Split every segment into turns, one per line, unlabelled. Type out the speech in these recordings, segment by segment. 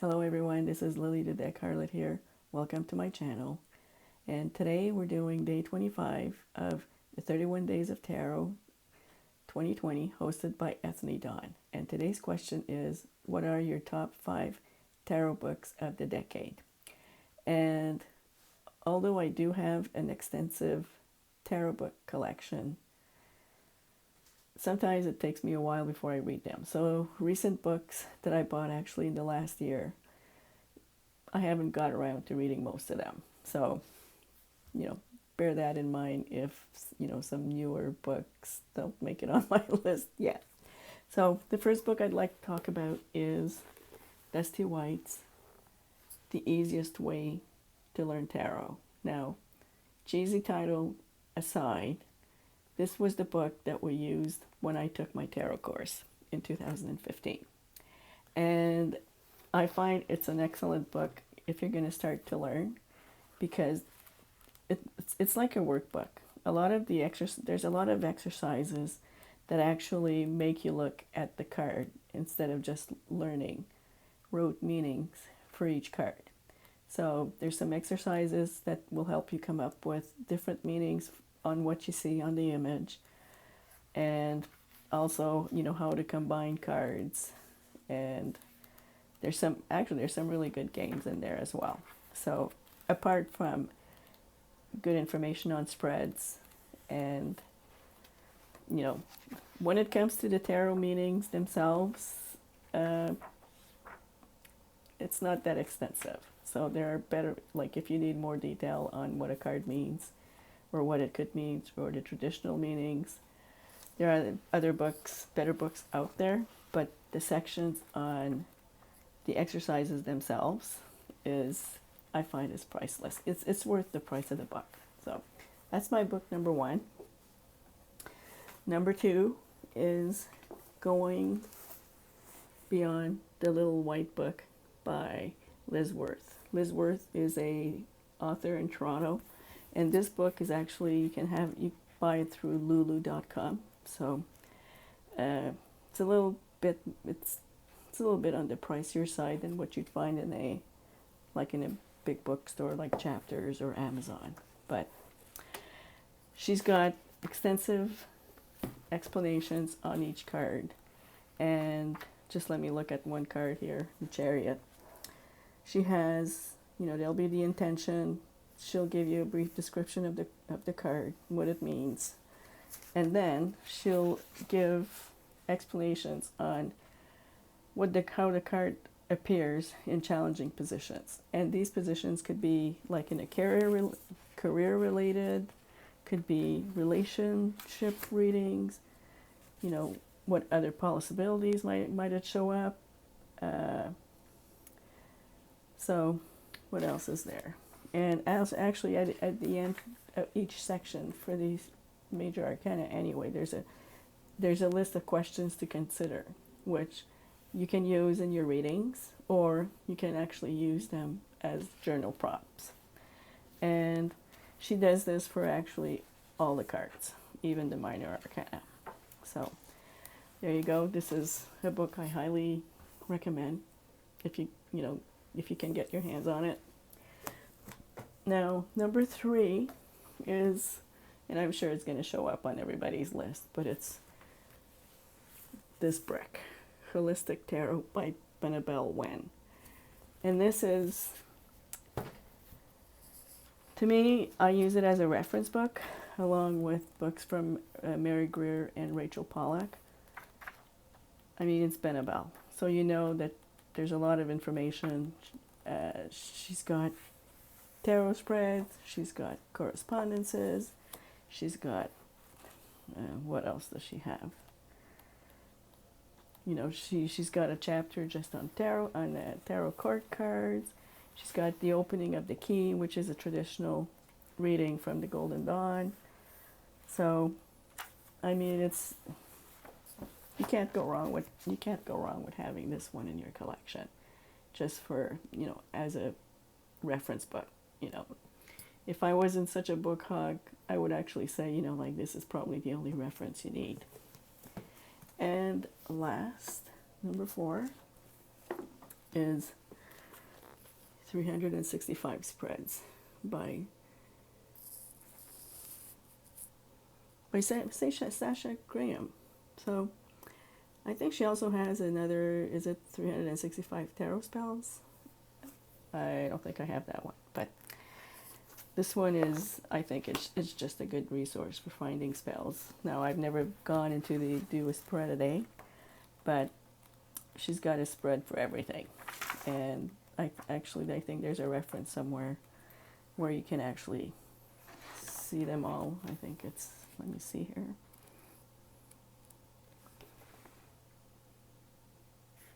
Hello everyone, this is Lily the Deck Harlot here. Welcome to my channel. And today we're doing day 25 of the 31 Days of Tarot 2020 hosted by Ethne Dawn. And today's question is, what are your top 5 tarot books of the decade? And although I do have an extensive tarot book collection, sometimes it takes me a while before I read them. So recent books that I bought actually in the last year, I haven't got around to reading most of them. So, bear that in mind if, some newer books don't make it on my list yet. So the first book I'd like to talk about is Dusty White's The Easiest Way to Learn Tarot. Now, cheesy title aside, this was the book that we used when I took my tarot course in 2015. And I find it's an excellent book if you're going to start to learn, because it's like a workbook. There's a lot of exercises that actually make you look at the card instead of just learning rote meanings for each card. So there's some exercises that will help you come up with different meanings on what you see on the image, and also how to combine cards. And there's some really good games in there as well. So apart from good information on spreads, and when it comes to the tarot meanings themselves, it's not that extensive. So there are better, like if you need more detail on what a card means or what it could mean or the traditional meanings, there are other books, better books out there. But the sections on the exercises themselves I find is priceless. It's worth the price of the book. So that's my book number 1. Number 2 is Going Beyond the Little White Book by Liz Worth. Liz Worth is a author in Toronto, and this book is actually you buy it through lulu.com. So it's a little bit on the pricier side than what you'd find in a big bookstore like Chapters or Amazon. But she's got extensive explanations on each card. And just let me look at one card here, the Chariot. She has, there'll be the intention. She'll give you a brief description of the card, what it means. And then she'll give explanations on how the card appears in challenging positions. And these positions could be like in a career related, could be relationship readings, what other possibilities might it show up. So what else is there? And actually at the end of each section for these major arcana anyway, there's a list of questions to consider, which you can use in your readings, or you can actually use them as journal prompts. And she does this for actually all the cards, even the minor arcana. So there you go. This is a book I highly recommend if you can get your hands on it. Now, number 3 is, and I'm sure it's going to show up on everybody's list, but it's this brick, Holistic Tarot by Benebell Wen. And this is, to me, I use it as a reference book along with books from Mary Greer and Rachel Pollack. I mean, it's Benebell, so you know that there's a lot of information. She's got tarot spreads, she's got correspondences, she's got, what else does she have? She's got a chapter just on tarot court cards. She's got the opening of the key, which is a traditional reading from the Golden Dawn. So, I mean, you can't go wrong with having this one in your collection, just for as a reference book. If I wasn't such a book hog, I would actually say this is probably the only reference you need. And last, number 4, is 365 Spreads by Sasha Graham. So I think she also has another, is it 365 Tarot Spells? I don't think I have that one, but this one is, I think it's just a good resource for finding spells. Now, I've never gone into the do a spread a day, but she's got a spread for everything. And I think there's a reference somewhere where you can actually see them all. I think it's, let me see here.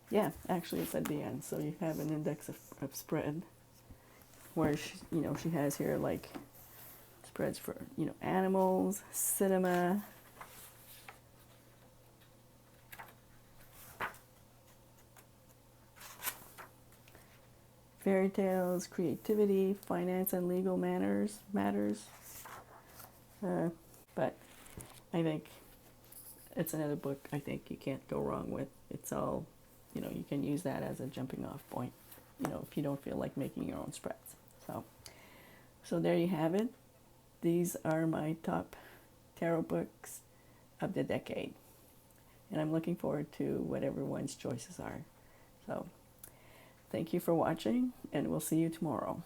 Yeah, actually it's at the end. So you have an index of spread where she has here like spreads for, animals, cinema, fairy tales, creativity, finance and legal matters. But I think it's another book I think you can't go wrong with. It's all, you can use that as a jumping off point, if you don't feel like making your own spreads. So there you have it. These are my top tarot books of the decade. And I'm looking forward to what everyone's choices are. So thank you for watching, and we'll see you tomorrow.